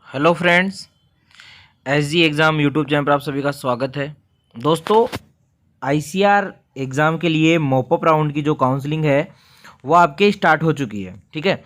Hello friends, SG exam YouTube channel पर आप सभी का स्वागत है। दोस्तों, आईसीआर एग्ज़ाम के लिए मॉपअप राउंड की जो काउंसलिंग है वो आपके स्टार्ट हो चुकी है। ठीक है,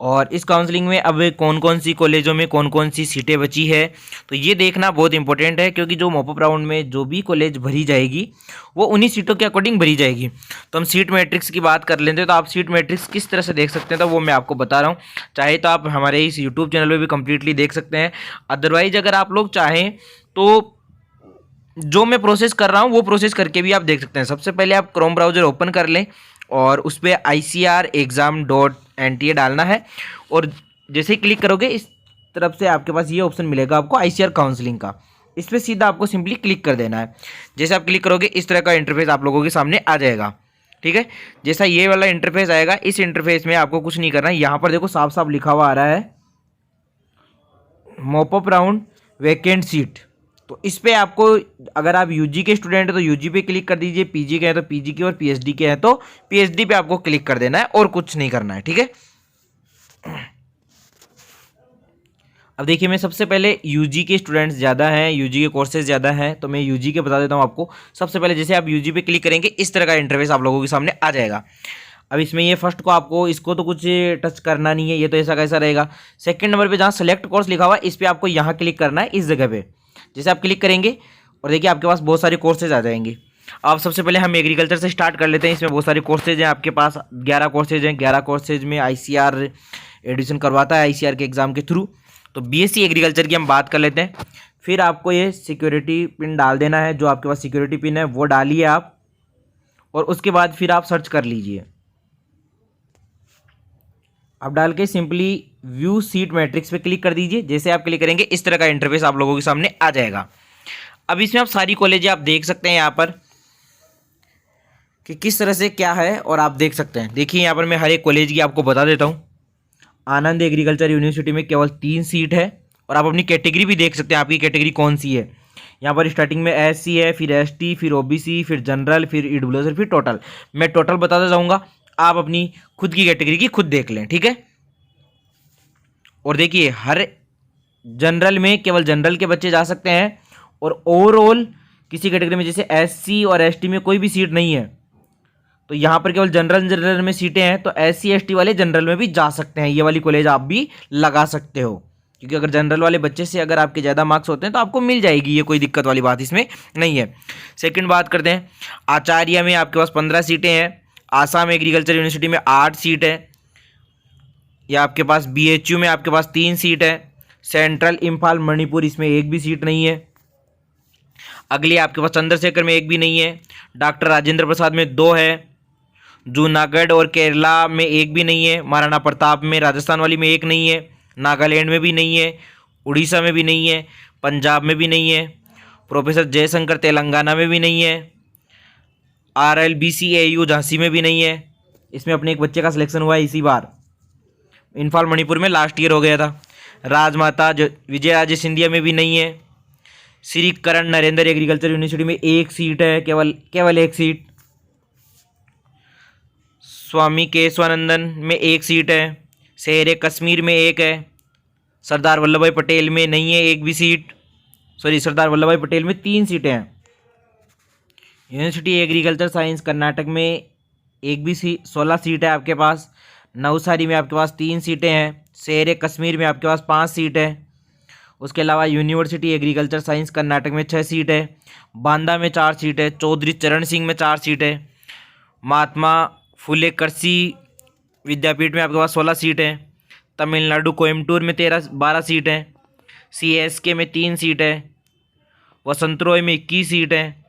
और इस काउंसलिंग में अब कौन कौन सी कॉलेजों में कौन कौन सी सीटें बची है तो ये देखना बहुत इंपॉर्टेंट है, क्योंकि जो मॉपअप राउंड में जो भी कॉलेज भरी जाएगी वो उन्हीं सीटों के अकॉर्डिंग भरी जाएगी। तो हम सीट मैट्रिक्स की बात कर लेते हैं। तो आप सीट मैट्रिक्स किस तरह से देख सकते हैं तो वो मैं आपको बता रहा हूँ। चाहे तो आप हमारे इस यूट्यूब चैनल पर भी कम्प्लीटली देख सकते हैं, अदरवाइज अगर आप लोग चाहें तो जो मैं प्रोसेस कर रहा हूँ वो प्रोसेस करके भी आप देख सकते हैं। सबसे पहले आप क्रोम ब्राउज़र ओपन कर लें और उस पर ICR-exam.NTA डालना है, और जैसे ही क्लिक करोगे इस तरफ से आपके पास ये ऑप्शन मिलेगा आपको ICR काउंसलिंग का। इस पर सीधा आपको सिंपली क्लिक कर देना है। जैसे आप क्लिक करोगे इस तरह का इंटरफेस आप लोगों के सामने आ जाएगा। ठीक है, जैसा ये वाला इंटरफेस आएगा, इस इंटरफेस में आपको कुछ नहीं करना है। यहाँ पर देखो साफ साफ लिखा हुआ आ रहा है मॉपअप राउंड वैकेंट सीट। तो इस पे आपको, अगर आप यूजी के स्टूडेंट हैं तो यूजी पे क्लिक कर दीजिए, पीजी के हैं तो पीजी की, और पीएचडी के हैं तो पीएचडी पे आपको क्लिक कर देना है और कुछ नहीं करना है। ठीक है, अब देखिए मैं सबसे पहले यूजी के स्टूडेंट्स ज़्यादा हैं, यूजी के कोर्सेज ज़्यादा हैं, तो मैं यूजी के बता देता हूँ आपको। सबसे पहले जैसे आप यूजी पे क्लिक करेंगे इस तरह का इंटरफेस आप लोगों के सामने आ जाएगा। अब इसमें ये फर्स्ट को आपको इसको तो कुछ टच करना नहीं है, ये तो ऐसा कैसा रहेगा। सेकंड नंबर पे जहाँ सेलेक्ट कोर्स लिखा हुआ है इस पर आपको यहाँ क्लिक करना है, इस जगह पे। जैसे आप क्लिक करेंगे और देखिए आपके पास बहुत सारे कोर्सेज आ जाएंगे। अब सबसे पहले हम एग्रीकल्चर से स्टार्ट कर लेते हैं। इसमें बहुत सारे कोर्सेज हैं आपके पास, 11 कोर्सेज हैं। 11 कोर्सेज में ICR एडिशन करवाता है ICR के एग्ज़ाम के थ्रू। तो BSc एग्रीकल्चर की हम बात कर लेते हैं। फिर आपको ये सिक्योरिटी पिन डाल देना है, जो आपके पास सिक्योरिटी पिन है वो डालिए आप, और उसके बाद फिर आप सर्च कर लीजिए। आप डाल के सिंपली व्यू सीट मैट्रिक्स पे क्लिक कर दीजिए। जैसे आप क्लिक करेंगे इस तरह का इंटरफेस आप लोगों के सामने आ जाएगा। अब इसमें आप सारी कॉलेज आप देख सकते हैं यहाँ पर कि किस तरह से क्या है, और आप देख सकते हैं। देखिए यहाँ पर मैं हर एक कॉलेज की आपको बता देता हूँ। आनंद एग्रीकल्चर यूनिवर्सिटी में केवल 3 सीट है, और आप अपनी कैटेगरी भी देख सकते हैं आपकी कैटेगरी कौन सी है। यहाँ पर स्टार्टिंग में SC है, फिर ST, फिर OBC, फिर जनरल, फिर EWS, फिर टोटल। मैं टोटल बताता जाऊँगा, आप अपनी खुद की कैटेगरी की खुद देख लें। ठीक है, और देखिए हर जनरल में केवल जनरल के बच्चे जा सकते हैं, और ओवरऑल किसी कैटेगरी में जैसे SC और ST में कोई भी सीट नहीं है तो यहाँ पर केवल जनरल में सीटें हैं, तो SC ST वाले जनरल में भी जा सकते हैं। ये वाली कॉलेज आप भी लगा सकते हो, क्योंकि अगर जनरल वाले बच्चे से अगर आपके ज़्यादा मार्क्स होते हैं तो आपको मिल जाएगी, ये कोई दिक्कत वाली बात इसमें नहीं है। सेकंड बात करते हैं, आचार्य में आपके पास 15 सीटें हैं। आसाम एग्रीकल्चर यूनिवर्सिटी में 8 सीट है। या आपके पास BHU में आपके पास 3 सीट है। सेंट्रल इम्फाल मणिपुर, इसमें एक भी सीट नहीं है। अगली आपके पास चंद्रशेखर में एक भी नहीं है। डॉक्टर राजेंद्र प्रसाद में 2 है। जूनागढ़ और केरला में एक भी नहीं है। महाराणा प्रताप में, राजस्थान वाली में एक नहीं है। नागालैंड में भी नहीं है। उड़ीसा में भी नहीं है। पंजाब में भी नहीं है। प्रोफेसर जयशंकर तेलंगाना में भी नहीं है। RLBCAU झांसी में भी नहीं है। इसमें अपने एक बच्चे का सिलेक्शन हुआ है इसी बार। इम्फाल मणिपुर में लास्ट ईयर हो गया था। राजमाता विजयराजे सिंधिया में भी नहीं है। श्री करण नरेंद्र एग्रीकल्चर यूनिवर्सिटी में एक सीट है, केवल एक सीट। स्वामी केशवानंदन में एक सीट है। शेर कश्मीर में एक है। सरदार वल्लभ भाई पटेल में नहीं है एक भी सीट। सरदार वल्लभ भाई पटेल में 3 सीटें हैं। यूनिवर्सिटी एग्रीकल्चर साइंस कर्नाटक में एक भी 16 सीट है आपके पास। नवसारी में आपके पास 3 सीटें हैं। शेर कश्मीर में आपके पास 5 सीट है। उसके अलावा यूनिवर्सिटी एग्रीकल्चर साइंस कर्नाटक में 6 सीट है। बांदा में 4 सीट है। चौधरी चरण सिंह में 4 सीट है। महात्मा फुले कृषि विद्यापीठ में आपके पास 16 सीट है। तमिलनाडु कोयम्बटूर में 12 सीट है। CSK में 3 सीट है। वसंतरोय में 21 सीट है।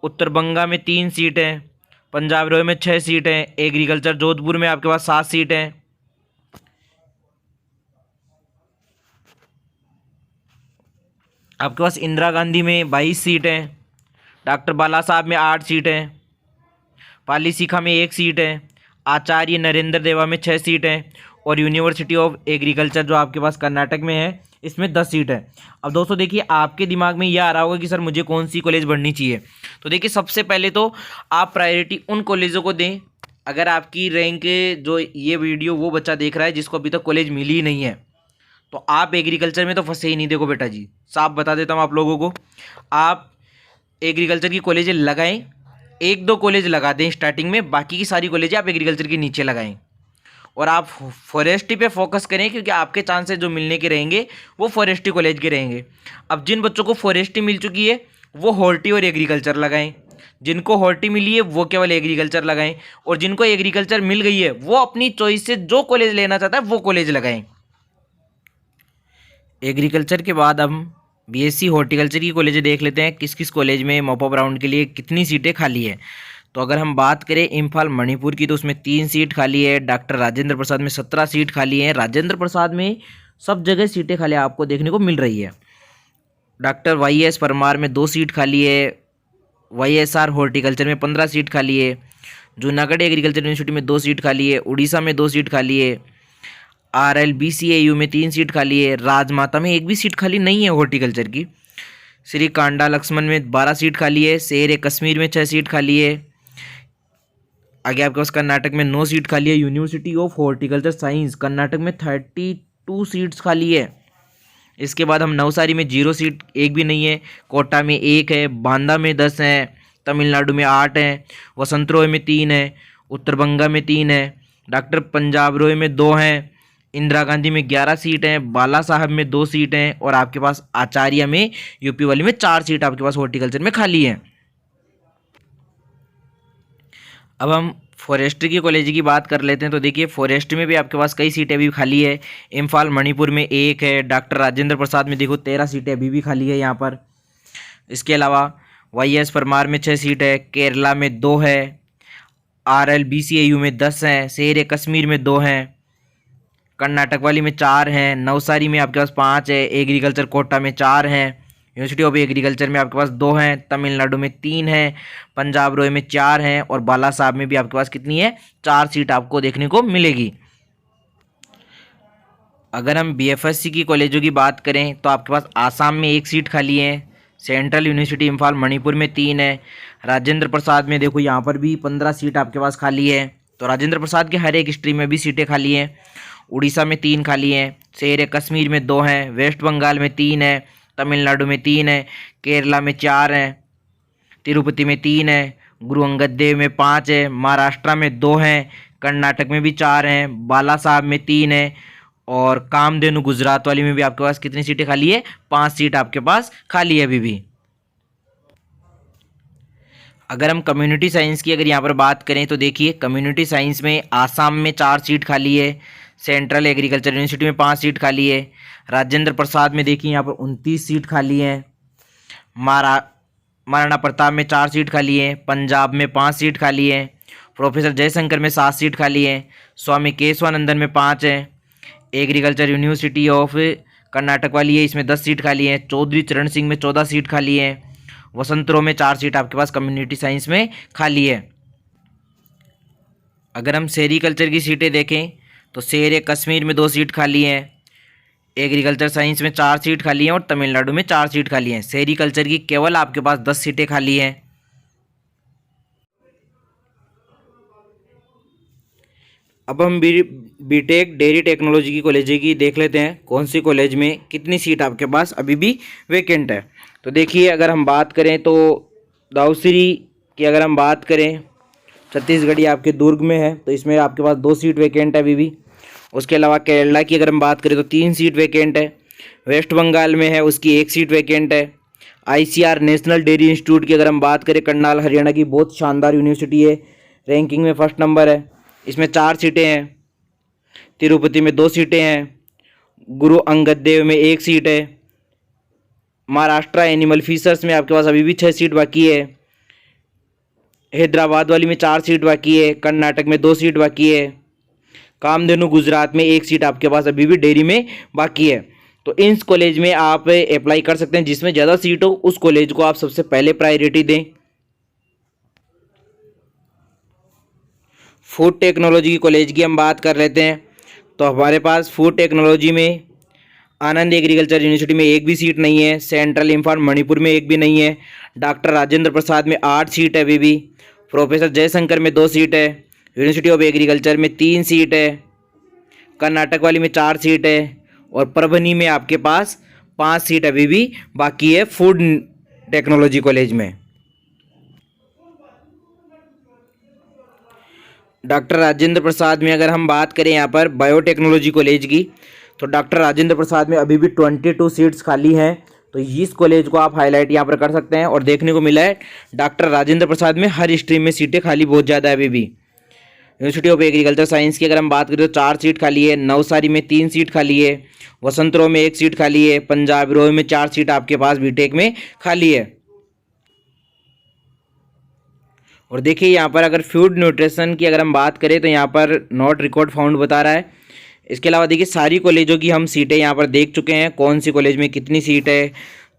उत्तर बंगा में 3 सीट है। पंजाब रॉय में 6 सीट है। एग्रीकल्चर जोधपुर में आपके पास 7 सीट है। आपके पास इंदिरा गांधी में 22 सीट है। डॉक्टर बाला साहब में 8 सीट है। पाली सीखा में 1 सीट है। आचार्य नरेंद्र देवा में 6 सीट है। और यूनिवर्सिटी ऑफ एग्रीकल्चर जो आपके पास कर्नाटक में है इसमें 10 सीट है। अब दोस्तों देखिए आपके दिमाग में यह आ रहा होगा कि सर मुझे कौन सी कॉलेज बढ़नी चाहिए। तो देखिए सबसे पहले तो आप प्रायोरिटी उन कॉलेजों को दें, अगर आपकी रैंक जो ये वीडियो वो बच्चा देख रहा है जिसको अभी तक कॉलेज मिली ही नहीं है, तो आप एग्रीकल्चर में तो फंसे ही नहीं। देखो बेटा जी, साफ बता देता हूँ आप लोगों को, आप एग्रीकल्चर की कॉलेजें लगाएं, एक दो कॉलेज लगा दें स्टार्टिंग में, बाकी की सारी कॉलेजें आप एग्रीकल्चर के नीचे लगाएं और आप फॉरेस्ट्री पे फोकस करें, क्योंकि आपके चांसेस जो मिलने के रहेंगे वो फॉरेस्ट्री कॉलेज के रहेंगे। अब जिन बच्चों को फॉरेस्ट्री मिल चुकी है वो हॉर्टी और एग्रीकल्चर लगाएं, जिनको हॉर्टी मिली है वो केवल एग्रीकल्चर लगाएं, और जिनको एग्रीकल्चर मिल गई है वो अपनी चॉइस से जो कॉलेज लेना चाहता है वो कॉलेज लगाएं। एग्रीकल्चर के बाद हम बीएससी हॉर्टिकल्चर की कॉलेज देख लेते हैं, किस किस कॉलेज में मॉपअप राउंड के लिए कितनी सीटें खाली है। तो अगर हम बात करें इम्फाल मणिपुर की, तो उसमें 3 सीट खाली है। डॉक्टर राजेंद्र प्रसाद में 17 सीट खाली है। राजेंद्र प्रसाद में सब जगह सीटें खाली आपको देखने को मिल रही है। डॉक्टर वाईएस परमार में 2 सीट खाली है। वाईएसआर हॉर्टिकल्चर में 15 सीट खाली है। जूनागढ़ एग्रीकल्चर यूनिवर्सिटी में 2 सीट खाली है। उड़ीसा में 2 सीट खाली है। RLBCAU में 3 सीट खाली है। राजमाता में 1 भी सीट खाली नहीं है हॉर्टिकल्चर की। श्री कांडा लक्ष्मण में 12 सीट खाली है। शेर कश्मीर में 6 सीट खाली है। आगे आपके पास कर्नाटक में 9 सीट खाली है। University of horticulture science Karnataka में 32 सीट्स खाली है। इसके बाद हम नवसारी में 0 सीट, 1 भी नहीं है। कोटा में 1 है। बांदा में 10 है। तमिलनाडु में 8 है। वसंत रोय में 3 है। उत्तर बंगा में 3 है। डॉक्टर पंजाब रोय में 2 हैं। इंदिरा गांधी में 11 सीट हैं। बाला साहब में 2 सीट हैं। और आपके पास आचार्य में यूपी वाली में 4 सीट आपके पास हॉर्टिकल्चर में खाली है। अब हम फॉरेस्ट्री की कॉलेज की बात कर लेते हैं। तो देखिए फॉरेस्ट्री में भी आपके पास कई सीटें अभी खाली है। इम्फाल मणिपुर में 1 है। डॉक्टर राजेंद्र प्रसाद में देखो 13 सीटें अभी भी खाली है यहाँ पर। इसके अलावा वाईएस परमार में 6 सीट है। केरला में 2 है। RLBCAU में 10 हैं। शेर कश्मीर में 2 हैं। कर्नाटक वाली में 4 हैं। नवसारी में आपके पास 5 है। एग्रीकल्चर कोटा में 4 हैं। यूनिवर्सिटी ऑफ एग्रीकल्चर में आपके पास 2 हैं। तमिलनाडु में 3 हैं। पंजाब रोय में 4 हैं। और बाला साहब में भी आपके पास कितनी है, 4 सीट आपको देखने को मिलेगी। अगर हम BFSC की कॉलेजों की बात करें तो आपके पास आसाम में 1 सीट खाली है। सेंट्रल यूनिवर्सिटी इम्फाल मणिपुर में 3 है। राजेंद्र प्रसाद में देखो यहाँ पर भी 15 सीट आपके पास खाली है। तो राजेंद्र प्रसाद के हर एक स्ट्रीम में भी सीटें खाली हैं। उड़ीसा में 3 खाली हैं। शेर कश्मीर में 2 हैं। वेस्ट बंगाल में 3 है। तमिलनाडु में 3 है। केरला में 4 हैं। तिरुपति में 3 है। गुरु अंगद देव में 5 है। महाराष्ट्र में 2 हैं। कर्नाटक में भी 4 हैं। बाला साहब में 3 है। और कामधेनु गुजरात वाली में भी आपके पास कितनी सीटें खाली है, 5 सीट आपके पास खाली है अभी भी। अगर हम कम्युनिटी साइंस की अगर यहाँ पर बात करें तो देखिए कम्युनिटी साइंस में आसाम में 4 सीट खाली है। सेंट्रल एग्रीकल्चर यूनिवर्सिटी में 5 सीट खाली है। राजेंद्र प्रसाद में देखिए यहाँ पर 29 सीट खाली है। महाराणा प्रताप में 4 सीट खाली है। पंजाब में 5 सीट खाली है। प्रोफेसर जयशंकर में 7 सीट खाली है। स्वामी केशवानंदन में 5 है। एग्रीकल्चर यूनिवर्सिटी ऑफ कर्नाटक वाली है, इसमें 10 सीट खाली है। चौधरी चरण सिंह में 14 सीट खाली है। वसंतरो में 4 सीट आपके पास कम्युनिटी साइंस में खाली है। अगर हम सेरीकल्चर की सीटें देखें तो शेर कश्मीर में 2 सीट खाली है। एग्रीकल्चर साइंस में 4 सीट खाली हैं और तमिलनाडु में 4 सीट खाली हैं। सेरीकल्चर की केवल आपके पास 10 सीटें खाली हैं। अब हम बीटेक डेयरी टेक्नोलॉजी की कॉलेज की देख लेते हैं, कौन सी कॉलेज में कितनी सीट आपके पास अभी भी वैकेंट है। तो देखिए अगर हम बात करें तो दाऊश्री की अगर हम बात करें, छत्तीसगढ़ी आपके दुर्ग में है, तो इसमें आपके पास 2 सीट वैकेंट है अभी भी। उसके अलावा केरला की अगर हम बात करें तो 3 सीट वैकेंट है। वेस्ट बंगाल में है उसकी 1 सीट वैकेंट है। ICR नेशनल डेयरी इंस्टीट्यूट की अगर हम बात करें, करनाल हरियाणा की बहुत शानदार यूनिवर्सिटी है, रैंकिंग में 1st नंबर है, इसमें 4 सीटें हैं। तिरुपति में 2 सीटें हैं। गुरु अंगद देव में 1 सीट है। महाराष्ट्र एनिमल फिशर्स में आपके पास अभी भी 6 सीट बाकी है। हैदराबाद वाली में 4 सीट बाकी है। कर्नाटक में 2 सीट बाकी है। कामधेनु गुजरात में 1 सीट आपके पास अभी भी डेयरी में बाकी है। तो इन कॉलेज में आप अप्लाई कर सकते हैं, जिसमें ज़्यादा सीट हो उस कॉलेज को आप सबसे पहले प्रायोरिटी दें। फूड टेक्नोलॉजी की कॉलेज की हम बात कर लेते हैं, तो हमारे पास फूड टेक्नोलॉजी में आनंद एग्रीकल्चर यूनिवर्सिटी में 1 भी सीट नहीं है। सेंट्रल इम्फाल मणिपुर में 1 भी नहीं है। डॉक्टर राजेंद्र प्रसाद में 8 सीट है अभी भी। प्रोफेसर जयशंकर में 2 सीट है। यूनिवर्सिटी ऑफ एग्रीकल्चर में 3 सीट है। कर्नाटक वाली में 4 सीट है। और परभनी में आपके पास 5 सीट अभी भी बाकी है फूड टेक्नोलॉजी कॉलेज में। डॉक्टर राजेंद्र प्रसाद में अगर हम बात करें यहाँ पर बायोटेक्नोलॉजी कॉलेज की, तो डॉक्टर राजेंद्र प्रसाद में अभी भी 22 सीट्स खाली हैं। तो इस कॉलेज को आप हाईलाइट यहाँ पर कर सकते हैं। और देखने को मिला है डॉक्टर राजेंद्र प्रसाद में हर स्ट्रीम में सीटें खाली बहुत ज़्यादा है अभी भी। यूनिवर्सिटी ऑफ एग्रीकल्चर साइंस की अगर हम बात करें तो 4 सीट खाली है, नवसारी में 3 सीट खाली है, वसंतराव में 1 सीट खाली है, पंजाब रोय में 4 सीट आपके पास बीटेक में खाली है। और देखिए यहाँ पर अगर फूड न्यूट्रिशन की अगर हम बात करें तो यहाँ पर नॉट रिकॉर्ड फाउंड बता रहा है। इसके अलावा देखिए सारी कॉलेजों की हम सीटें यहाँ पर देख चुके हैं, कौन सी कॉलेज में कितनी सीट है।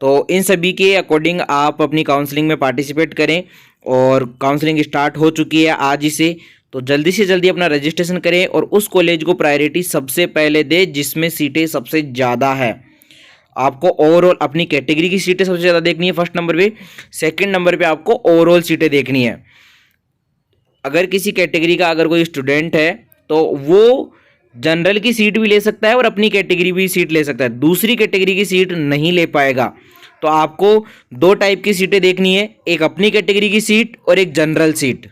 तो इन सभी के अकॉर्डिंग आप अपनी काउंसलिंग में पार्टिसिपेट करें। और काउंसलिंग स्टार्ट हो चुकी है आज ही से, तो जल्दी से जल्दी अपना रजिस्ट्रेशन करें और उस कॉलेज को प्रायोरिटी सबसे पहले दे जिसमें सीटें सबसे ज़्यादा है। आपको ओवरऑल अपनी कैटेगरी की सीटें सबसे ज़्यादा देखनी है फर्स्ट नंबर पे, सेकंड नंबर पे आपको ओवरऑल सीटें देखनी है। अगर किसी कैटेगरी का अगर कोई स्टूडेंट है तो वो जनरल की सीट भी ले सकता है और अपनी कैटेगरी भी सीट ले सकता है, दूसरी कैटेगरी की सीट नहीं ले पाएगा। तो आपको 2 टाइप की सीटें देखनी है, एक अपनी कैटेगरी की सीट और एक जनरल सीट।